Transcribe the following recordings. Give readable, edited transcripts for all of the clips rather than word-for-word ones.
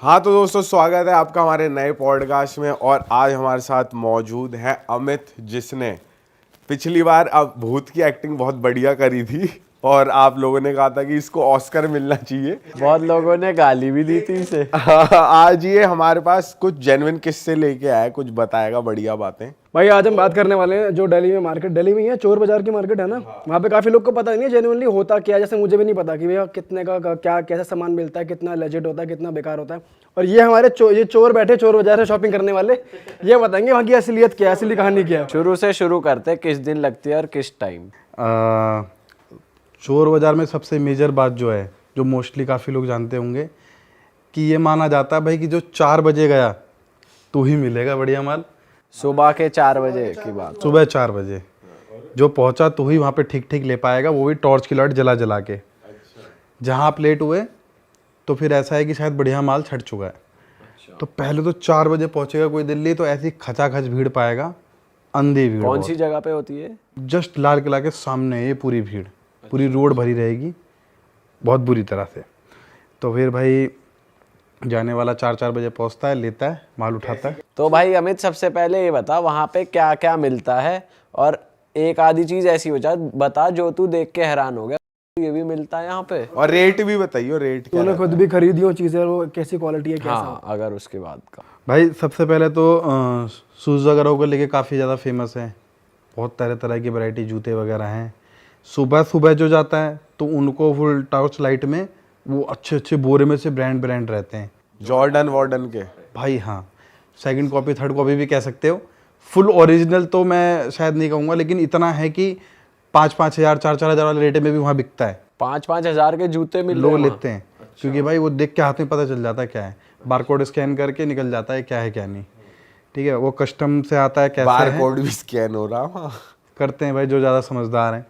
हाँ तो दोस्तों, स्वागत है आपका हमारे नए पॉडकास्ट में। और आज हमारे साथ मौजूद है अमित, जिसने पिछली बार अब भूत की एक्टिंग बहुत बढ़िया करी थी और आप लोगों ने कहा था कि इसको ऑस्कर मिलना चाहिए। बहुत लोगों ने गाली भी दी थी इसे। आज ये हमारे पास कुछ जेन्युइन किस्से लेके आया है, कुछ बताएगा बढ़िया बातें। भाई आज हम बात करने वाले हैं जो दिल्ली में मार्केट, दिल्ली में ही है, चोर बाजार की मार्केट है ना। वहाँ पे काफी लोग को पता नहीं है जेन्युइनली होता क्या है। जैसे मुझे भी नहीं पता कि भैया कितने का क्या कैसा सामान मिलता है, कितना लेजिट होता है, कितना बेकार होता है। और ये हमारे ये चोर बैठे चोर बाजार से शॉपिंग करने वाले, ये बताएंगे वहाँ की असलियत क्या है, असली कहानी क्या है। शुरू से शुरू करते, किस दिन लगती है और किस टाइम? चोर बाज़ार में सबसे मेजर बात जो है, जो मोस्टली काफ़ी लोग जानते होंगे, कि ये माना जाता है भाई कि जो 4 बजे गया तो ही मिलेगा बढ़िया माल। सुबह के 4 बजे की बात। सुबह 4 बजे जो पहुंचा तो ही वहाँ पे ठीक ठीक ले पाएगा, वो भी टॉर्च की लाइट जला जला के। जहाँ आप लेट हुए तो फिर ऐसा है कि शायद बढ़िया माल छट चुका है। तो पहले तो 4 बजे पहुंचेगा कोई दिल्ली तो ऐसी खचाखच भीड़ पाएगा, अंधी भीड़। कौन सी जगह पे होती है? जस्ट लाल किला के सामने ये पूरी भीड़, पूरी रोड भरी रहेगी बहुत बुरी तरह से। तो फिर भाई जाने वाला 4 बजे पहुंचता है, लेता है माल, उठाता है। तो भाई अमित, सबसे पहले ये बता वहाँ पे क्या क्या मिलता है, और एक आधी चीज ऐसी बता जो तू देख के हैरान हो गया ये भी मिलता है यहाँ पे। और रेट भी बताइए, रेट क्या तूने खुद भी खरीदी हो चीजें, वो कैसी क्वालिटी है, कैसा? हाँ, अगर उसके बाद का भाई सबसे पहले तो शूज़ वगैरह को लेके काफ़ी ज़्यादा फेमस है। बहुत तरह तरह की वैरायटी जूते वगैरह हैं। सुबह सुबह जो जाता है तो उनको फुल टॉर्च लाइट में वो अच्छे अच्छे बोरे में से ब्रांड रहते हैं। जॉर्डन वॉर्डन के भाई हाँ, सेकंड कॉपी थर्ड कॉपी भी कह सकते हो। फुल ओरिजिनल तो मैं शायद नहीं कहूँगा, लेकिन इतना है कि 5-5 हज़ार 4-4 हज़ार वाले रेट में भी वहाँ बिकता है। 5-5 हजार के जूते मिल लोग लेते हैं। क्योंकि भाई वो देख के हाथ में पता चल जाता है क्या है, बारकोड स्कैन करके निकल जाता है क्या है क्या नहीं। ठीक है, वो कस्टम से आता है, कैसा है, बारकोड भी स्कैन हो रहा करते हैं भाई जो ज़्यादा समझदार हैं।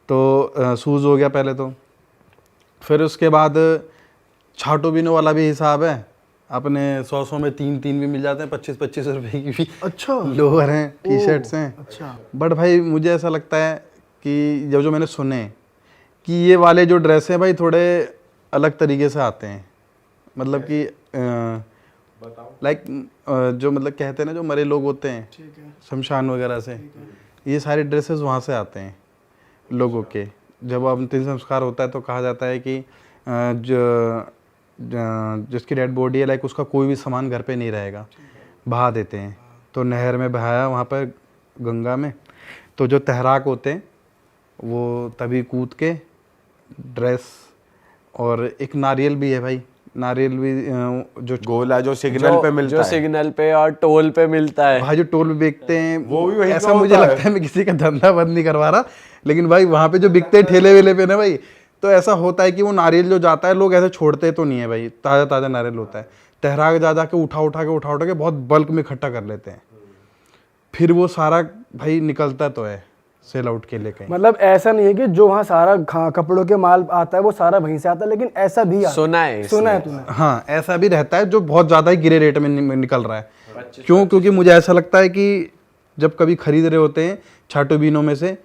तो शूज़ हो गया पहले तो। फिर उसके बाद छाटो बीनो वाला भी हिसाब है। अपने 100 में 3 भी मिल जाते हैं, 25 रुपए की भी। अच्छा, लोअर हैं, टी शर्ट्स हैं। अच्छा। बट भाई मुझे ऐसा लगता है कि जो मैंने सुने कि ये वाले जो ड्रेस हैं भाई थोड़े अलग तरीके से आते हैं। मतलब कि लाइक जो मतलब कहते हैं ना, जो मरे लोग होते हैं शमशान वगैरह से, ये सारे ड्रेसेस वहाँ से आते हैं लोगों के। जब अंतिम संस्कार होता है तो कहा जाता है कि जिसकी डेड बॉडी है, लाइक उसका कोई भी सामान घर पे नहीं रहेगा, बहा देते हैं। तो नहर में बहाया वहाँ पर गंगा में, तो जो तहराक होते हैं वो तभी कूद के ड्रेस, और एक नारियल भी है भाई, नारियल भी जो गोला जो सिग्नल पे मिलता जो है, सिग्नल पे और टोल पे मिलता है भाई, जो टोल पे बेचते हैं वो भी वहीं पे ऐसा मुझे होता लगता है। मैं किसी का धंधा बंद नहीं करवा रहा, लेकिन भाई वहाँ पे जो बिकते हैं ठेले वेले पे ना भाई, तो ऐसा होता है कि वो नारियल जो जाता है लोग ऐसे छोड़ते तो नहीं है भाई, ताज़ा ताज़ा नारियल होता है। तहराक जा के उठा के बहुत बल्क में इकट्ठा कर लेते हैं। फिर वो सारा भाई निकलता तो है सेल आउट के लिए कहीं। मतलब ऐसा नहीं है कि जो वहाँ सारा कपड़ों के माल आता है वो सारा वहीं से आता है, लेकिन ऐसा भी सुना है तूने? हाँ, ऐसा भी रहता है जो बहुत ज़्यादा ही गिरे रेट में निकल रहा है। क्यों? क्योंकि मुझे ऐसा लगता है कि जब कभी खरीद रहे होते हैं छाटो बीनों में से,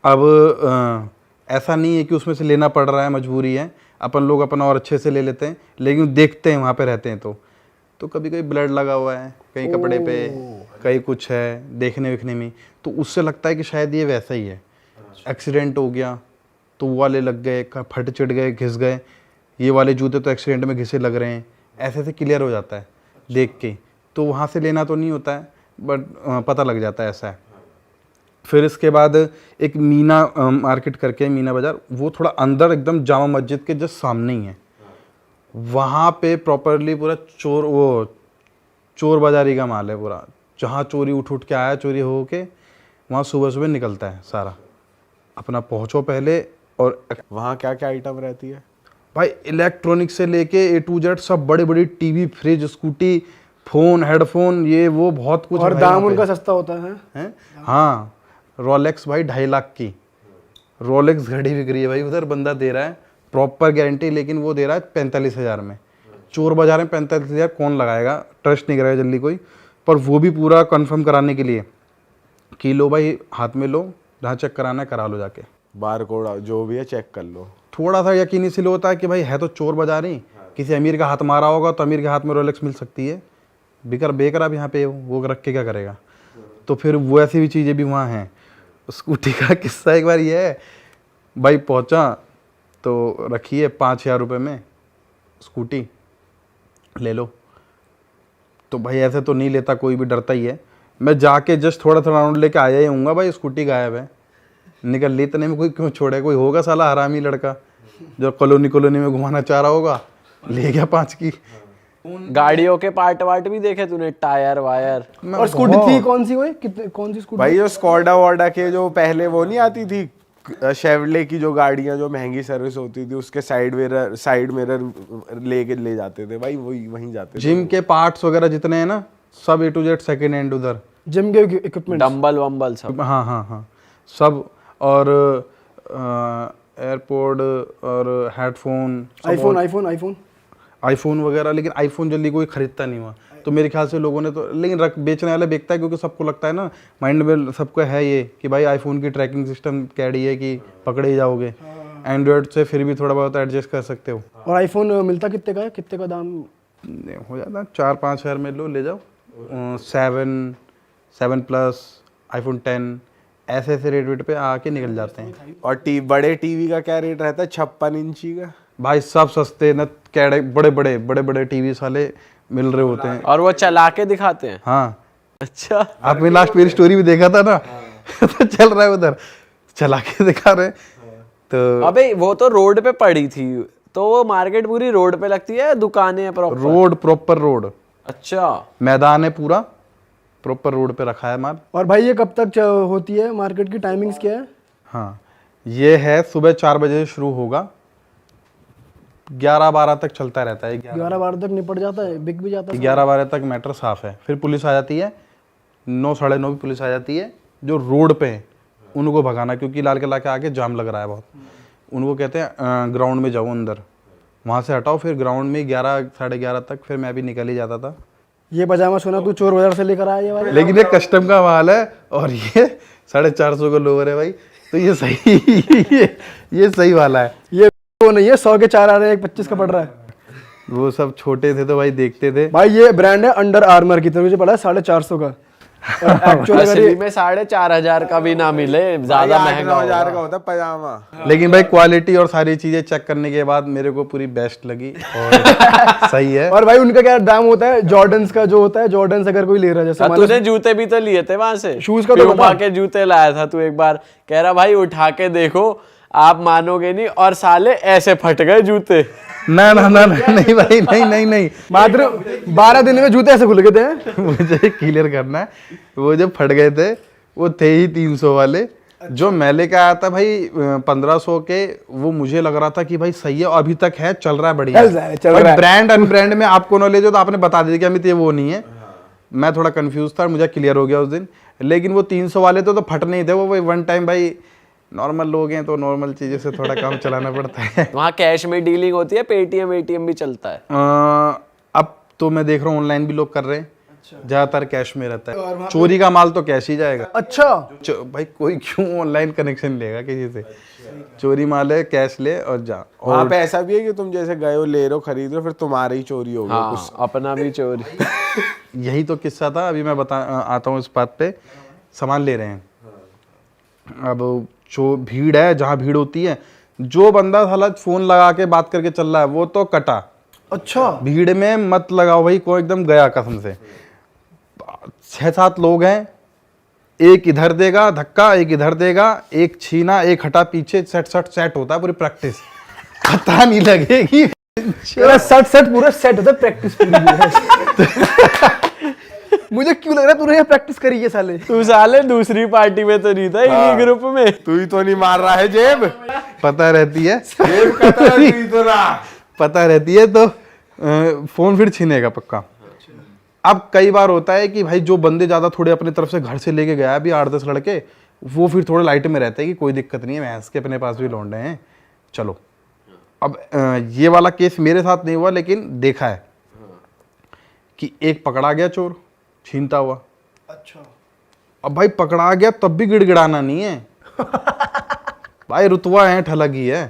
अब ऐसा नहीं है कि उसमें से लेना पड़ रहा है, मजबूरी है, अपन लोग अपना और अच्छे से ले लेते हैं, लेकिन देखते हैं वहाँ पे रहते हैं तो कभी कभी ब्लड लगा हुआ है कहीं कपड़े पे, कहीं कुछ है देखने विखने में, तो उससे लगता है कि शायद ये वैसा ही है। एक्सीडेंट हो गया तो वो वाले लग गए, फट चिट गए, घिस गए, ये वाले जूते तो एक्सीडेंट में घिसे लग रहे हैं, ऐसे ऐसे क्लियर हो जाता है देख के। तो वहाँ से लेना तो नहीं होता है, बट पता लग जाता है ऐसा है। फिर इसके बाद एक मीना मार्केट करके, मीना बाज़ार, वो थोड़ा अंदर एकदम जामा मस्जिद के जस्ट सामने ही है। वहाँ पे प्रॉपरली पूरा चोर बाजारी का माल है पूरा। जहाँ चोरी उठ के आया, चोरी हो के वहाँ सुबह सुबह निकलता है सारा। अपना पहुँचो पहले। और वहाँ क्या क्या आइटम रहती है भाई? इलेक्ट्रॉनिक से लेके A to Z सब, बड़ी बड़ी TV, fridge, scooty, phone, headphone, ये वो बहुत कुछ। और दाम उनका सस्ता होता है? हाँ, रोलेक्स भाई 2.5 लाख की रोलेक्स घड़ी बिक रही है भाई उधर। बंदा दे रहा है प्रॉपर गारंटी, लेकिन वो दे रहा है 45 हज़ार में। चोर बाजार में 45 हज़ार कौन लगाएगा? ट्रस्ट नहीं करेगा जल्दी कोई। पर वो भी पूरा कंफर्म कराने के लिए कि लो भाई, हाथ में लो, जहाँ चेक कराना है करा लो जाके, बारकोड जो भी है चेक कर लो। थोड़ा सा यकीन इसलिए होता है कि भाई है तो चोर बाजार ही, किसी अमीर का हाथ मारा होगा तो अमीर के हाथ में रोलेक्स मिल सकती है, बेकर बेकर आप यहाँ पे वो रख के क्या करेगा। तो फिर वो ऐसी भी चीज़ें भी वहाँ हैं। स्कूटी का किस्सा एक बार ये है, भाई पहुँचा तो रखी है 5,000 रुपये में स्कूटी, ले लो। तो भाई ऐसे तो नहीं लेता, कोई भी डरता ही है। मैं जाके जस्ट थोड़ा थोड़ा राउंड लेके आया ही हूँगा, भाई स्कूटी गायब है। निकल ली इतने में कोई क्यों छोड़े, कोई होगा साला हरामी लड़का जो कॉलोनी में घुमाना चाह रहा होगा, ले गया 5 की। गाड़ियों के पार्ट वार्ट भी देखे तूने, टायर वायर। और स्कूटी थी कौन सी, कोई कितने कौन सी स्कूटी? भाई जो स्कॉडा वॉडा के जो पहले वो नहीं आती थी शेवले की जो गाड़ियां जो महंगी सर्विस होती थी, उसके साइड मिरर लेके ले जाते थे भाई, वही वहीं जाते थे। जिम के पार्ट्स वगैरह जितने हैं ना, सब A to Z second hand उधर। जिम के इक्विपमेंट, डंबल वंबल सब। हाँ हाँ हाँ सब। और एयरपोर्ट और हेडफोन, आईफोन वगैरह। लेकिन आईफोन जल्दी कोई खरीदता नहीं हुआ, तो मेरे ख्याल से लोगों ने तो, लेकिन बेचने वाला बेचता है क्योंकि सबको लगता है ना, माइंड में सबको है ये कि भाई आईफोन की ट्रैकिंग सिस्टम कैडी है कि पकड़े ही जाओगे। एंड्रॉयड से फिर भी थोड़ा बहुत एडजस्ट कर सकते हो। और आईफोन मिलता कितने का है, कितने का दाम हो जाता? 4-5 हज़ार में लो, ले जाओ। 7 प्लस, आईफोन 10 ऐसे रेट वेट पे आके निकल जाते हैं। और बड़े टीवी का क्या रेट रहता है? 56 इंची का भाई सब सस्ते न, कैडे बड़े टीवी साले मिल रहे होते हैं। और वो चला के दिखाते हैं? हाँ। अच्छा, आपने लास्ट मेरी स्टोरी भी देखा था ना? तो चल रहा है उधर, चला के दिखा रहे। तो अबे वो तो रोड पे पड़ी थी, तो वो मार्केट पूरी रोड पे लगती है, दुकानें हैं प्रॉपर? Road, proper road. अच्छा, मैदान है पूरा, प्रॉपर रोड पे रखा है माल। और भाई ये कब तक होती है, मार्केट की टाइमिंग्स क्या है? हाँ, ये है सुबह 4 बजे से शुरू होगा, 11-12 तक चलता रहता है। 11-12 तक निपट जाता है, बिक भी जाता है। 11-12 तक मैटर साफ है। फिर पुलिस आ जाती है, 9 साढ़े 9 भी पुलिस आ जाती है। जो रोड पे है उनको भगाना, क्योंकि लाल किला के आगे जाम लग रहा है बहुत। उनको कहते हैं ग्राउंड में जाओ अंदर, वहाँ से हटाओ। फिर ग्राउंड में 11 साढ़े 11 तक फिर मैं भी निकल ही जाता था। ये पजामा सुना तू चोर बाजार से लेकर आया ये वाला? लेकिन ये कस्टम का माल है और ये 450 का लोअर है भाई, तो ये सही ये सही वाला है। ये वो नहीं है 100 के 4 आ रहे हैं, 25 का पड़ रहा है। वो सब छोटे थे तो भाई देखते थे। भाई ये ब्रांड है अंडर आर्मर की, तो मुझे पड़ा है 450 का। असली में 4,500 का भी ना मिले, ज्यादा महंगा 8-9 हज़ार का होता है पजामा। लेकिन भाई क्वालिटी और सारी चीजें चेक करने के बाद मेरे को पूरी बेस्ट लगी और सही है। और भाई उनका क्या दाम होता है, जॉर्डन्स का जो होता है, जॉर्डन्स अगर कोई ले रहा है जैसे तूने जूते भी तो लिए थे वहां से, शूज का तो प्यूमा के जूते लाया था तू एक बार, कह रहा भाई उठा के देखो, आप मानोगे नहीं, और साले ऐसे फट गए जूते। ना नहीं भाई, नहीं मात्र 12 दिन में जूते ऐसे खुल गए थे। मुझे क्लियर करना है, वो जब फट गए थे वो थे ही 300 वाले। जो मैं लेके आया था भाई 1500 के, वो मुझे लग रहा था कि भाई सही है, अभी तक है, चल रहा है बढ़िया। चल रहा है। ब्रांड अनब्रांड में आपको नॉलेज हो तो आपने बता दिया कि अमित ये वो नहीं है। मैं थोड़ा कंफ्यूज था, मुझे क्लियर हो गया उस दिन। लेकिन वो 300 वाले तो फट नहीं थे, वो वन टाइम भाई, नॉर्मल लोग हैं तो नॉर्मल चीज़ों से थोड़ा काम चलाना पड़ता है। वहाँ कैश में डीलिंग होती है, पेटीएम एटीएम भी चलता है? अब तो मैं देख रहा हूँ ऑनलाइन भी लोग कर रहे हैं। ज्यादातर कैश में रहता है, चोरी का माल तो कैश ही जाएगा। अच्छा भाई कोई क्यों ऑनलाइन कनेक्शन लेगा किसी से? चोरी माल है, कैश ले और जा। वहाँ पे ऐसा भी है कि तुम जैसे गए हो, ले रहे हो, खरीद रहे हो, फिर तुम्हारी ही चोरी हो गई हाँ, कुछ। अपना भी चोरी। यही तो किस्सा था, अभी मैं आता हूँ इस बात पे। सामान ले रहे हैं, अब जो भीड़ है, जहाँ भीड़ होती है, जो बंदा साला फोन लगा के बात करके चल रहा है वो तो कटा। अच्छा, भीड़ में मत लगाओ भाई, कोई एकदम गया कसम से। 6-7 लोग हैं, एक इधर देगा धक्का, एक इधर देगा, एक छीना, एक हटा पीछे, सेट होता है, पूरी प्रैक्टिस। पता नहीं लगेगी। तेरा सेट पूरा सेट होता है, प्रैक्टिस पूरी। मुझे क्यों लग रहा है तूने ये प्रैक्टिस करी है साले? तू साले दूसरी पार्टी में तो नहीं था, इन्हीं ग्रुप में। तू ही तो नहीं मार रहा है जेब? पता रहती है, जेब कतरा तू ही तो रहा। पता रहती है तो फोन फिर छीनेगा पक्का। अब कई बार होता है कि भाई जो बंदे ज्यादा थोड़े अपने तरफ से घर से लेके गया भी 8-10 लड़के, वो फिर थोड़े लाइट में रहते हैं कि कोई दिक्कत नहीं है, भैंस के अपने पास भी लौंडे हैं, चलो। अब ये वाला केस मेरे साथ नहीं हुआ, लेकिन देखा है कि एक पकड़ा गया चोर छीनता हुआ। अच्छा, अब भाई पकड़ा गया तब भी गिड़गिड़ाना नहीं है भाई, रुतवा है, ठलगी है।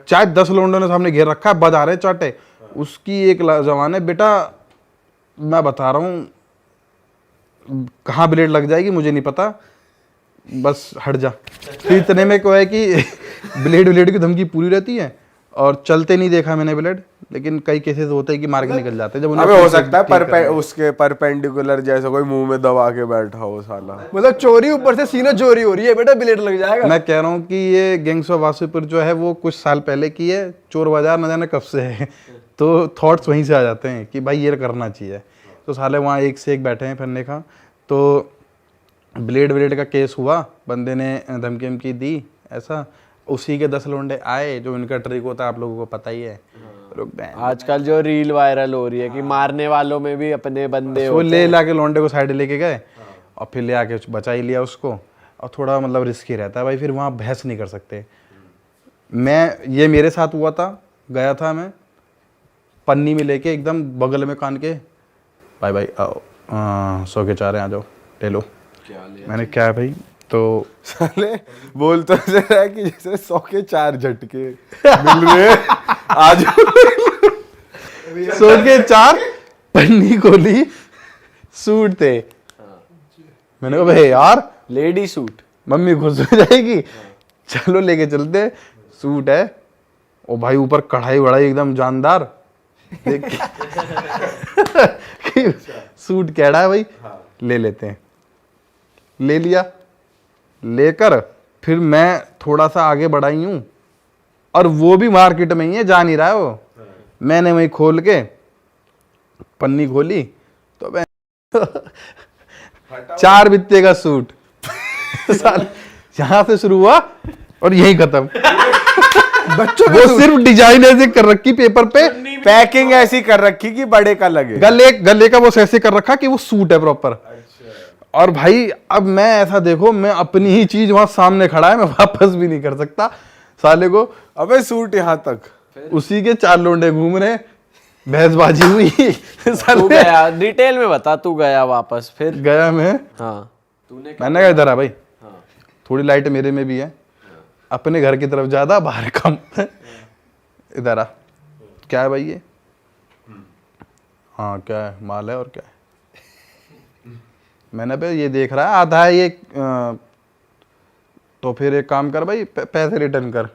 चाहे 10 लोंडों ने सामने घेर रखा है, बजा रहे चाटे, उसकी एक जवान है बेटा, मैं बता रहा हूँ कहाँ ब्लेड लग जाएगी मुझे नहीं पता, बस हट जा। फिर इतने में क्या है कि ब्लेड की धमकी पूरी रहती है और चलते नहीं देखा मैंने ब्लेड, लेकिन कई केसेस होते हैं कि मार के निकल जाते हैं। जब अबे हो सकता है उसके परपेंडिकुलर जैसे कोई मुंह में दबा के बैठा हो साला। मतलब चोरी ऊपर से सीना चोरी हो रही है बेटा, ब्लेड लग जाएगा। मैं कह रहा हूँ कि ये गैंग्स ऑफ वासेपुर जो है वो कुछ साल पहले की है, चोर बाजार न जाने कब से है, तो थॉट्स वहीं से आ जाते हैं कि भाई ये करना चाहिए। तो साले वहाँ एक से एक बैठे हैं फिरने का। तो ब्लेड का केस हुआ, बंदे ने धमकी वमकी दी ऐसा, उसी के 10 लोंडे आए, जो इनका ट्रिक होता है आप लोगों को पता ही है। रुक बैन आजकल जो रील वायरल हो रही है कि मारने वालों में भी अपने बंदे वो ले ला के लोंडे को साइड लेके गए और फिर ले आके बचा ही लिया उसको। और थोड़ा मतलब रिस्की रहता है भाई, फिर वहाँ बहस नहीं कर सकते। ये मेरे साथ हुआ था, गया था मैं पन्नी में लेके एकदम बगल में कान के, भाई आओ 100 के 4 आ जाओ ले लो। मैंने क्या है भाई, तो साले बोल तो ऐसे रहा है कि जैसे 100 के 4 झटके मिल रहे हैं आज। 100 के 4 पन्नी खोली, सूट थे। मैंने कहा भाई यार लेडी सूट, मम्मी खुश हो जाएगी, चलो लेके चलते। सूट है ओ भाई, ऊपर कढ़ाई वढ़ाई एकदम जानदार, देख के सूट कैड़ा है भाई, ले लेते हैं। ले लिया, लेकर फिर मैं थोड़ा सा आगे बढ़ाई हूँ, और वो भी मार्केट में ही है, जा नहीं रहा है वो। मैंने वही खोल के पन्नी खोली तो मैं 4 बित्ते का सूट यहाँ से शुरू हुआ और यही खत्म। बच्चों वो सिर्फ डिजाइन ऐसे कर रखी पेपर पे, पैकिंग ऐसी कर रखी कि बड़े का लगे, गले का वो ऐसे कर रखा कि वो सूट है प्रॉपर। और भाई अब मैं ऐसा देखो, मैं अपनी ही चीज वहां सामने खड़ा है, मैं वापस भी नहीं कर सकता साले को। अबे सूट यहाँ तक, उसी के 4 लोंडे घूम रहे, बहसबाजी हुई। तू गया डिटेल में बता, तू गया वापस फिर? गया मैं, हाँ मैंने कहा इधर आ भाई, थोड़ी लाइट मेरे में भी है, अपने घर की तरफ ज्यादा, बाहर कम। इधर आ, क्या है भाई ये? हाँ क्या है, माल है और क्या है? मैंने पे ये देख रहा है आधा है ये, तो फिर एक काम कर भाई, पैसे रिटर्न कर।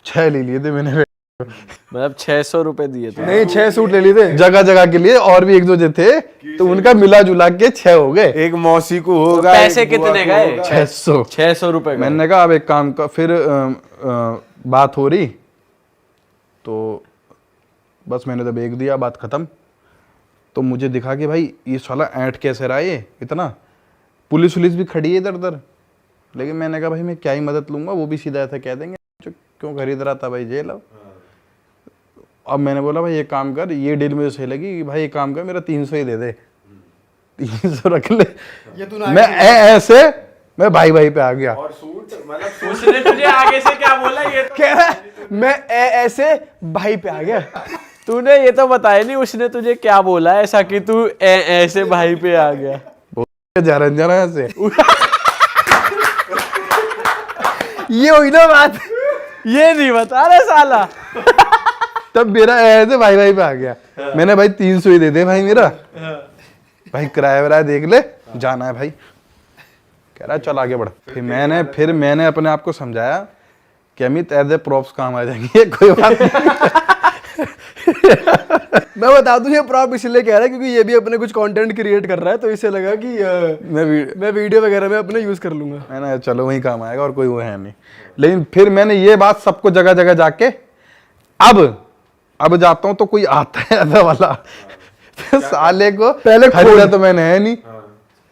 6 ले लिए थे मैंने, मतलब 600 रुपए दिए थे? नहीं 6 सूट ले लिए थे जगह जगह के लिए, और भी 1-2 जो थे तो उनका मिला जुला के 6 हो गए। एक मौसी को होगा, पैसे एक बुआ कितने को गए? होगा। 600 रुपए गए। मैंने कहा अब एक काम कर, फिर बात हो रही तो बस मैंने तो बेच दिया, बात खत्म। तो मुझे दिखा कि भाई ये साला ऐंठ कैसे रहा है इतना, पुलिस भी खड़ी है इधर उधर, लेकिन मैंने कहा भाई मैं क्या ही मदद लूंगा, वो भी सीधा ऐसा कह देंगे क्यों खरीद रहा था भाई जेल। अब मैंने बोला भाई एक काम कर, ये डील मुझे सही लगी कि भाई एक काम कर मेरा 300 ही दे दे, 300 रख ले। ये तू मैं ऐसे मैं भाई पे आ गया। और सूट मतलब उसने तुझे आगे से क्या बोला? ये तो कह रहा है, मैं ऐसे भाई पे आ गया। तूने ये तो बताया नहीं, उसने तुझे क्या बोला ऐसा कि तू ऐसे भाई पे आ गया? जा रहा है ऐसे। ये हुई ना बात। ये नहीं बता रहे साला। तब मेरा ऐसे भाई पे आ गया। मैंने भाई 300 ही दे दे भाई मेरा, भाई किराया वराया देख ले, जाना है भाई। कह रहा चल आगे बढ़। फिर मैंने अपने आप को समझाया कि अमित एज ए प्रॉप्स काम आ जाएंगे, कोई बात नहीं। मैं बता दूं ये प्रॉप इसलिए कह रहा है क्योंकि ये भी अपने कुछ कंटेंट क्रिएट कर रहा है, तो इससे लगा कि मैं वीडियो वगैरह में अपने यूज कर लूंगा। मैंने चलो वही काम आएगा, और कोई वो है नहीं। लेकिन फिर मैंने ये बात सबको जगह जगह जाके, अब जाता हूँ तो कोई आता है ऐसा वाला, साले को पहले खरीदा तो मैंने है नहीं,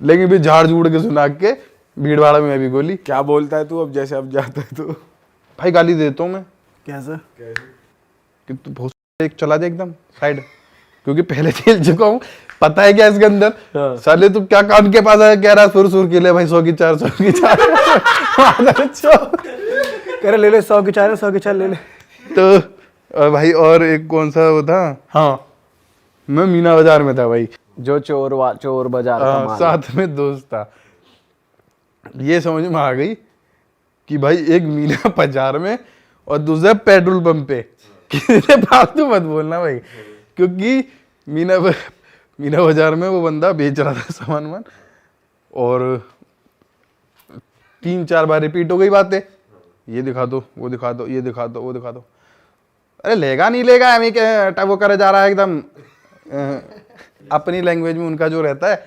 लेकिन फिर झाड़ झूड़ के सुना के भीड़ भाड़ में मैं भी गोली। क्या बोलता है तू अब, जैसे अब जाता है तो? भाई गाली देता हूँ मैं, कैसा कि तू बहुत एक चला दे एकदम साइड, क्योंकि पहले खेल चुका हूँ, पता है क्या इसके अंदर। साले तू क्या कान के पास आया, कह रहा सुर के ले भाई 100 की 4 100 की 4। कह रहे ले ले 100 की 4 100 की 4 ले ले। तो भाई और एक कौन सा वो था, हाँ मैं मीना बाजार में था भाई, जो चोर बाजार का माल। साथ में दोस्त था। ये समझ में आ गई कि भाई एक मीना बाजार में और दूसरा पेट्रोल पंप पे। किसी से फालतू मत बोलना भाई, क्योंकि मीना बाजार में वो बंदा बेच रहा था सामान और 3-4 बार रिपीट हो गई बातें, ये दिखा दो, वो दिखा दो, ये दिखा दो, वो दिखा दो। अरे लेगा नहीं लेगा, हमें क्या वो करे जा रहा है एकदम अपनी लैंग्वेज में उनका जो रहता है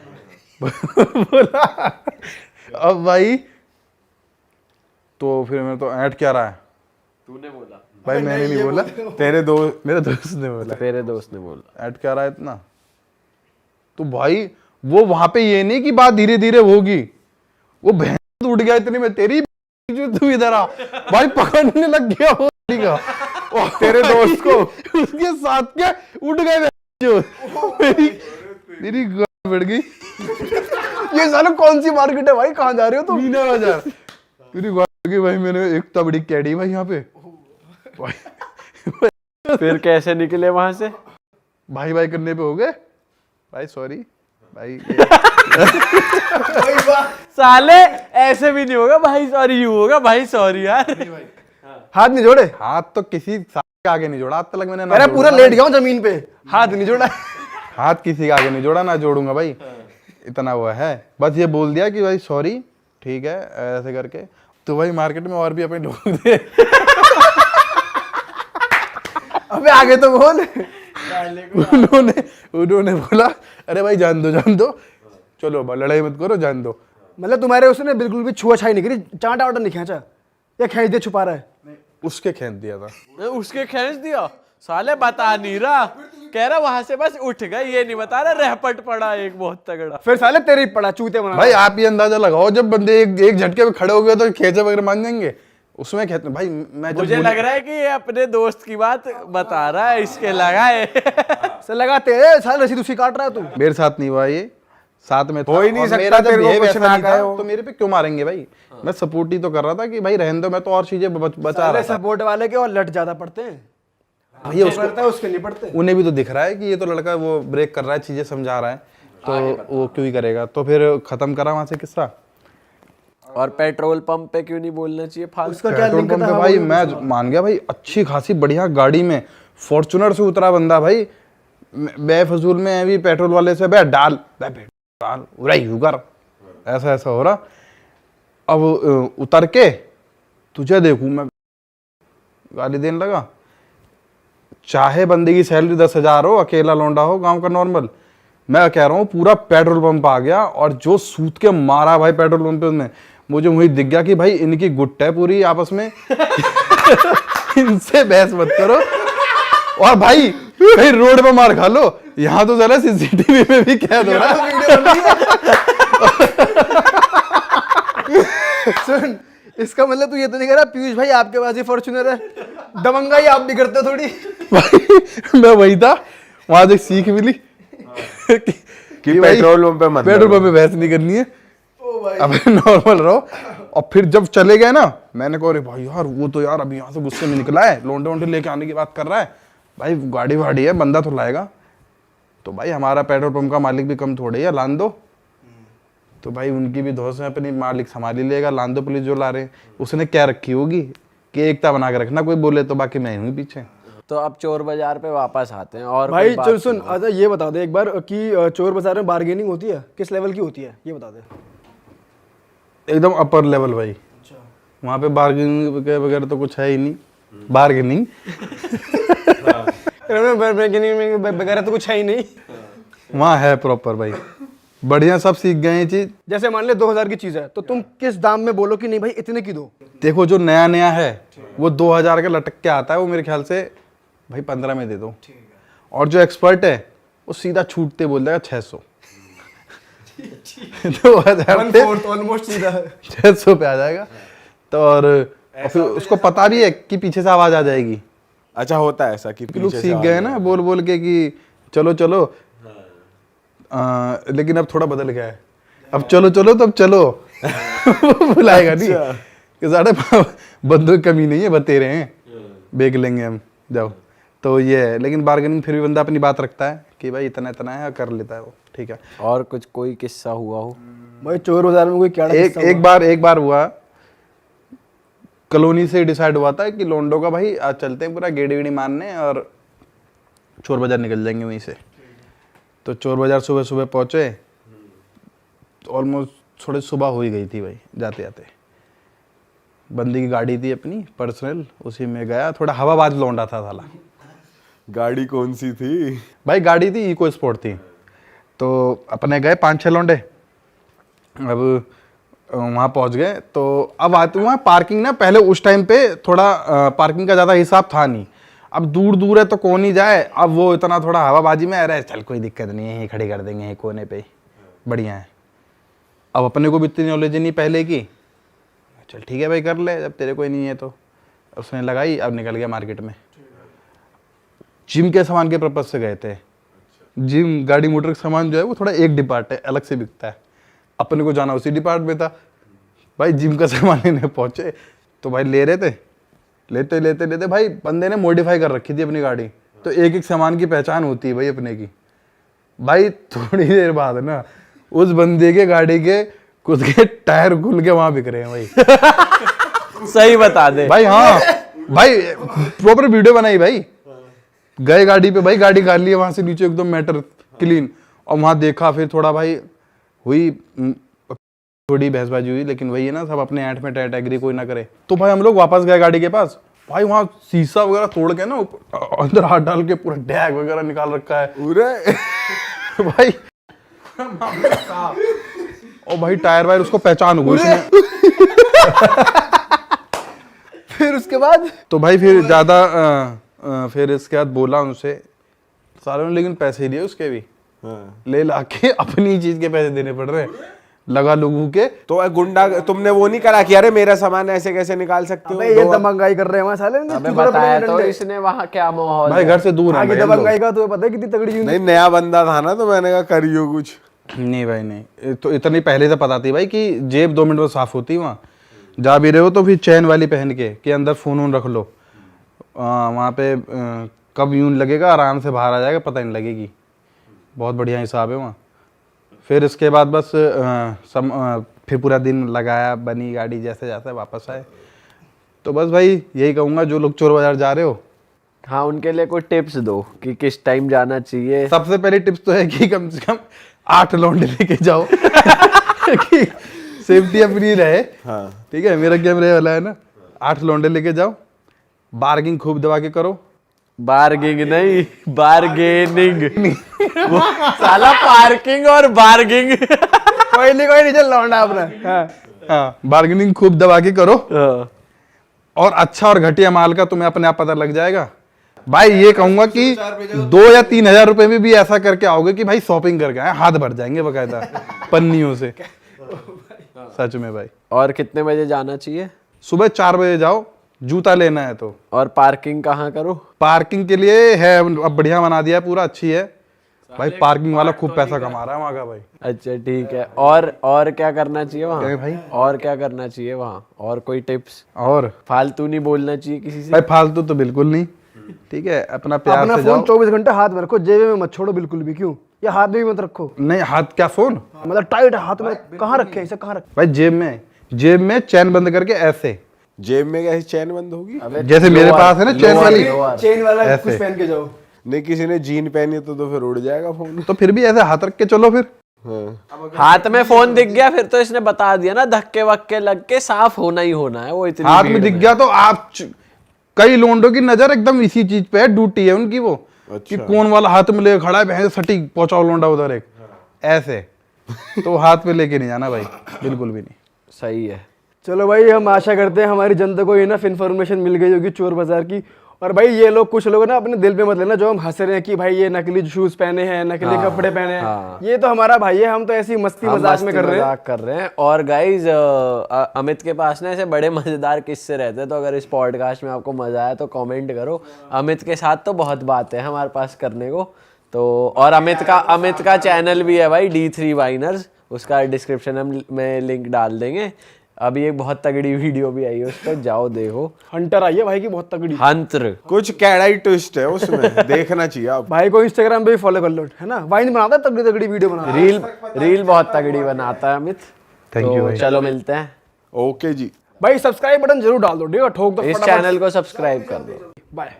बोला। अब भाई तो फिर मैं तो ऐड क्या रहा है, तूने बोला भाई मैंने नहीं बोला, तेरे दोस्त मेरे दोस्त ने बोला तेरे दोस्त ने बोला। ऐड क्या रहा है इतना। तो भाई वो वहां पे ये नहीं कि बात धीरे धीरे होगी, वो भैंस उठ गया इतने में, तेरी जो तू इधर आ भाई, पकड़ने लग गया वो का और तेरे दोस्त को उसके साथ क्या उठ गए जो मेरी गांड बढ़ गई। ये सालों कौन सी मार्केट है भाई, कहाँ जा रहे हो तुम? मीना बाजार। मेरी गांड बढ़ गई भाई, मैंने एक तबड़ी कैडी भाई यहाँ पे फिर कैसे निकले वहां से? भाई भाई करने पे हो गए, भाई सॉरी भाई साले ऐसे भी नहीं होगा भाई सॉरी, यू होगा भाई सॉरी यार। हाथ नहीं जोड़े? हाथ तो किसी के आगे नहीं जोड़ा आज तक मैंने, ना अरे जोड़ा। पूरा लेट गया हूँ जमीन पे, हाथ नहीं जोड़ा। हाथ किसी के आगे नहीं जोड़ा, ना जोड़ूंगा भाई, इतना हुआ है। बस ये बोल दिया कि भाई सॉरी, ठीक है ऐसे करके। तो भाई मार्केट में और भी अपने लोग थे अबे आगे तो बोल। उन्होंने बोला अरे भाई जान दो, चलो लड़ाई मत करो, जान दो। मतलब तुम्हारे उसने बिल्कुल भी छुआ-छाई नहीं करी, चांटा वाटा नहीं खींचा या खींच दे छुपा रहा है? उसके खींच दिया था। उसके खींच दिया साले, बता नहीं रहा, कह रहा वहां से बस उठ गए, ये नहीं बता रहा रहपट पड़ा एक बहुत तगड़ा। फिर साले तेरे ही पड़ा, चूते बना। भाई आप ये अंदाजा लगाओ, जब बंदे एक झटके में खड़े हो गए तो खेचे वगैरह मान जाएंगे, उसमें कहते भाई मैं जब मुझे लग रहा है कि ये अपने दोस्त की बात बता रहा है, इसके लगाए से लगाते हैं साले, रसीद उसी काट रहा है तू। मेरे साथ नहीं हुआ ये, साथ में था। हो ही नहीं और सकता, मेरा जब तेरे को ये कुछ वैसा ना नहीं था, कहे हो। तो मेरे पे क्यों मारेंगे भाई। मैं सपोर्ट ही तो कर रहा था कि भाई रहने दो, मैं तो और चीजें बचा रहा था। सपोर्ट वाले के और लट ज्यादा पड़ते हैं, भैया उसको पड़ता है उसके नहीं पड़ते। उन्हें भी तो दिख रहा है कि ये तो लड़का वो ब्रेक कर रहा है, चीजें समझा रहा है, तो वो क्यों ही करेगा। तो फिर खत्म करा वहां से किस्सा। और पेट्रोल पंप पे क्यों नहीं बोलना चाहिए फालतू? उसका क्या पेट्रोल लिंक पंप था? पे भाई मैं मान गया भाई, अच्छी खासी बढ़िया गाड़ी में फॉर्च्यूनर से उतरा बंदा भाई, बेफजूल में भी पेट्रोल वाले से बे डाल उराई हुगर, ऐसा ऐसा हो रहा। अब उतर के तुझे देखूं मैं, गाली देने लगा। चाहे बंदे की सैलरी 10,000 हो, अकेला लौंडा हो गांव का नॉर्मल, मैं कह रहा हूँ पूरा पेट्रोल पंप आ गया। और जो सूत के मारा भाई पेट्रोल पंप पे उसने, मुझे वही दिख गया कि भाई इनकी गुट है पूरी आपस में इनसे बहस मत करो। और भाई कहीं रोड पे मार खा लो, यहाँ तो जरा सीसीटीवी में भी कैद हो रहा है। सुन, इसका मतलब तू ये तो नहीं कह रहा पीयूष भाई आपके पास ही फॉर्च्यूनर है, दबंगा ही आप भी करते हो थोड़ी? भाई मैं वही था, वहां से सीख मिली कि पेट्रोल पंप पे मत पेट्रोल पंप पे बहस नहीं करनी है, अब नॉर्मल रहो। और फिर जब चले गए ना, मैंने कहा अरे भाई यार वो तो यार अभी यहाँ से गुस्से में निकला है, लोंडे वोंडे लेके आने की बात कर रहा है, भाई गाड़ी वाड़ी है बंदा तो लाएगा। तो भाई हमारा पेट्रोल पंप का मालिक भी कम थोड़े है, लान दो। तो भाई उनकी भी धौस में अपनी मालिक संभाल ही लेगा, लान दो पुलिस जो ला रहे हैं। उसने क्या रखी होगी कि एकता बना के रखना, कोई बोले तो बाकी मैं हूँ पीछे। तो अब चोर बाजार पे वापस आते हैं। और भाई कोई बात चल सुन, अच्छा ये बता दे एक बार कि चोर बाजार में बार्गेनिंग होती है, किस लेवल की होती है ये बता दे। एकदम अपर लेवल भाई, वहाँ पे बार्गेनिंग वगैरह तो कुछ है ही नहीं। बार्गेनिंग वगैरह तो कुछ है ही नहीं। वहाँ है प्रॉपर भाई, बढ़िया सब सीख गए ये चीज। जैसे मान ले 2000 की चीज है तो तुम किस दाम में बोलो कि नहीं भाई इतने की दो? देखो जो नया नया है वो 2000 का लटक के आता है, वो मेरे ख्याल से भाई 15 में दे दो। और जो एक्सपर्ट है वो सीधा छूटते बोल देगा 600 2000 ऑलमोस्ट सीधा 600 पे आ जाएगा। तो और फिर उसको पता भी है कि पीछे से आवाज आ जाएगी। अच्छा होता है ऐसा कि लोग पीछे सीख से गए ना बोल बोल के कि चलो चलो, लेकिन अब थोड़ा बदल गया है, अब चलो चलो तब चलो बुलाएगा नहीं कि साढ़े बंदों की कमी नहीं है, बते रहे हैं बेच लेंगे हम जाओ। तो ये है, लेकिन बार्गेनिंग फिर भी बंदा अपनी बात रखता है कि भाई इतना इतना है, कर लेता है वो, ठीक है। और कुछ कोई किस्सा हुआ हो? भाई चोर बाजार में कोई क्या एक बार हुआ, कॉलोनी से डिसाइड हुआ था कि लोंडो का भाई आज चलते हैं पूरा गेड़ी वेड़ी मारने और चोर बाजार निकल जाएंगे वहीं से। तो चोर बाजार सुबह सुबह पहुंचे, ऑलमोस्ट थोड़ी सुबह हो ही गई थी भाई जाते जाते। बंदी की गाड़ी थी अपनी पर्सनल, उसी में गया, थोड़ा हवाबाज लौंडा था साला। गाड़ी कौन सी थी? भाई गाड़ी थी इको स्पोर्ट थी। तो अपने गए 5-6 लौंडे, अब वहाँ पहुँच गए। तो अब आते वहाँ पार्किंग ना, पहले उस टाइम पे थोड़ा पार्किंग का ज़्यादा हिसाब था नहीं। अब दूर दूर है तो कौन ही जाए, अब वो इतना थोड़ा हवाबाजी में अरे चल कोई दिक्कत नहीं है, यहीं खड़ी कर देंगे यहीं कोने पे, बढ़िया है। अब अपने को भी इतनी नॉलेज नहीं पहले की, चल ठीक है भाई कर ले, जब तेरे कोई नहीं है तो। उसने लगाई, अब निकल गया मार्केट में। जिम के सामान के पर्पज से गए थे। जिम गाड़ी मोटर का सामान जो है वो थोड़ा एक डिपार्ट है, अलग से बिकता है, अपने को जाना उसी डिपार्ट में था। भाई जिम का सामान लेने पहुंचे तो भाई ले रहे थे, लेते लेते लेते भाई बंदे ने मॉडिफाई कर रखी थी अपनी गाड़ी, तो एक एक सामान की पहचान होती है भाई अपने की। भाई थोड़ी देर बाद ना उस बंदे के गाड़ी के खुद के टायर खुल के वहां बिक रहे हैं भाई। सही बता दे भाई हाँ भाई प्रॉपर वीडियो बनाई भाई। गए गाड़ी पे भाई, गाड़ी गाड़ ली वहां से नीचे एकदम मैटर क्लीन, और वहां देखा फिर थोड़ा भाई हुई थोड़ी बहसबाजी हुई, लेकिन वही है ना सब अपने ऐंठ में टैट एग्री कोई ना करे। तो भाई हम लोग वापस गए गाड़ी के पास, भाई वहां शीशा वगैरह तोड़ के ना अंदर हाथ डाल के पूरा डैग वगैरह निकाल रखा है पूरे भाई। और भाई टायर वायर उसको पहचान हो गई उसमें। फिर उसके बाद तो भाई फिर ज्यादा फिर इसके बाद बोला उनसे सालों ने, लेकिन पैसे ही दिए उसके भी। हाँ। ले ला के अपनी चीज के पैसे देने पड़ रहे हैं, लगा लोगों के। तो गुंडा तुमने वो नहीं करा कि अरे मेरा सामान ऐसे कैसे निकाल सकते हो? अबे ये दबंगाई कर रहे हैं वहाँ साले। अबे बताया तो इसने वहाँ क्या माहौल भाई है। घर से दूर है आगे भाई हम लोग। दबंगाई का तो पता है कितनी तगड़ी यूनिट। नहीं, नया बंदा था ना, तो मैंने कहा करियो कुछ। नहीं भाई नहीं, तो इतनी पहले से पता थी भाई कि जेब 2 मिनट में साफ होती है। वहाँ जा भी रहे हो तो फिर चैन वाली पहन के अंदर फोन वोन रख लो, वहाँ पे कब यूं लगेगा आराम से बाहर आ जाएगा, पता नहीं लगेगी। बहुत बढ़िया हिसाब है वहाँ। फिर इसके बाद बस फिर पूरा दिन लगाया, बनी गाड़ी जैसे जैसे वापस आए। तो बस भाई यही कहूँगा जो लोग चोर बाजार जा रहे हो, हाँ उनके लिए कोई टिप्स दो कि किस टाइम जाना चाहिए। सबसे पहले टिप्स तो है कि कम से कम 8 लौंडे लेके जाओ कि सेफ्टी अपनी रहे। हाँ। ठीक है, मेरा कैमरे वाला है ना, 8 लौंडे लेके जाओ, बार्गिंग खूब दबा के करो। बार्गिंग नहीं, बार्गेनिंग। वो साला पार्किंग और बार्गिंग। कोई नहीं चल लौंडा अपना। हाँ बार्गेनिंग खूब दबा के करो, हाँ। और अच्छा और घटिया माल का तुम्हें अपने आप पता लग जाएगा। भाई ये कहूंगा कि 2 या 3 हजार रुपए में भी ऐसा करके आओगे कि भाई शॉपिंग करके आए, हाथ भर जाएंगे बकायदा पन्नियों से। सच में भाई। और कितने बजे जाना चाहिए? सुबह 4 बजे जाओ, जूता लेना है तो। और पार्किंग कहाँ करो? पार्किंग के लिए है, अब बढ़िया बना दिया है, पूरा अच्छी है भाई। पार्किंग वाला खूब पैसा कमा रहा है वहाँ का भाई। अच्छा ठीक है। और क्या करना चाहिए वहाँ? क्या भाई? और क्या करना चाहिए वहाँ? और कोई टिप्स? और फालतू नहीं बोलना चाहिए किसी से? भाई फालतू तो बिल्कुल नहीं, ठीक है, अपना प्यार अपना से फोन जाओ। 24 घंटे हाथ में रखो, जेब में मत छोड़ो बिल्कुल भी। क्यों? या हाथ में भी मत रखो। नहीं हाथ क्या फोन, मतलब टाइट हाथ में कहाँ रखे, इसे कहाँ रखे? भाई जेब में चैन बंद करके ऐसे, जेब में कैसे चैन बंद होगी? जैसे मेरे पास है ना चैन वाली, चेन वाला ऐसे। कुछ पहन के जाओ। नहीं, किसी ने जीन पहनी तो फिर उड़ जाएगा फोन। तो फिर भी ऐसे हाथ रख के चलो फिर। हाँ। हाथ में फोन दिख गया फिर तो इसने बता दिया ना, धक्के वक्के लग के साफ होना ही होना है। वो इतनी हाथ में भीड़ दिख गया तो आप कई लोंडों की नजर एकदम इसी चीज पे है, ड्यूटी है उनकी वो, कि कौन वाला हाथ में लेके खड़ा है, बहन सटीक पहुंचाओ लोंडा उधर एक ऐसे। तो हाथ में लेके नहीं जाना भाई, बिल्कुल भी नहीं। सही है। चलो भाई, हम आशा करते हैं हमारी जनता को इनफ इन्फॉर्मेशन मिल गई होगी चोर बाजार की। और भाई ये लोग, कुछ लोग ना अपने दिल पे मत लेना जो हम हंस रहे हैं कि भाई ये नकली शूज पहने हैं, नकली कपड़े पहने हैं। हाँ। ये तो हमारा भाई है, हम तो ऐसी मस्ती हम मजाक में मस्ती कर रहे हैं। मजाक कर रहे हैं। और गाइज अमित के पास ना ऐसे बड़े मजेदार किस्से रहते हैं, तो अगर इस पॉडकास्ट में आपको मजा आया तो कमेंट करो। अमित के साथ तो बहुत बातें हैं हमारे पास करने को। तो और अमित का चैनल भी है भाई, D3 वाइनर्स, उसका डिस्क्रिप्शन में लिंक डाल देंगे। अभी एक बहुत तगड़ी वीडियो भी आई है उस पर, जाओ देखो। हंटर आई है भाई की बहुत तगड़ी। हंत्र कुछ कैड़ाई ट्विस्ट है उसमें, देखना चाहिए आप। भाई को इंस्टाग्राम पे भी फॉलो कर लो, है ना। वाइन बनाता है, तगड़ी तगड़ी वीडियो बनाता है। रील बहुत तगड़ी बनाता है अमित। Thank you तो भाई। चलो मिलते हैं। ओके जी। भाई सब्सक्राइब बटन जरूर डाल दो, ठीक है, ठोक दो इस फटाफट। चैनल को सब्सक्राइब कर दो। बाय।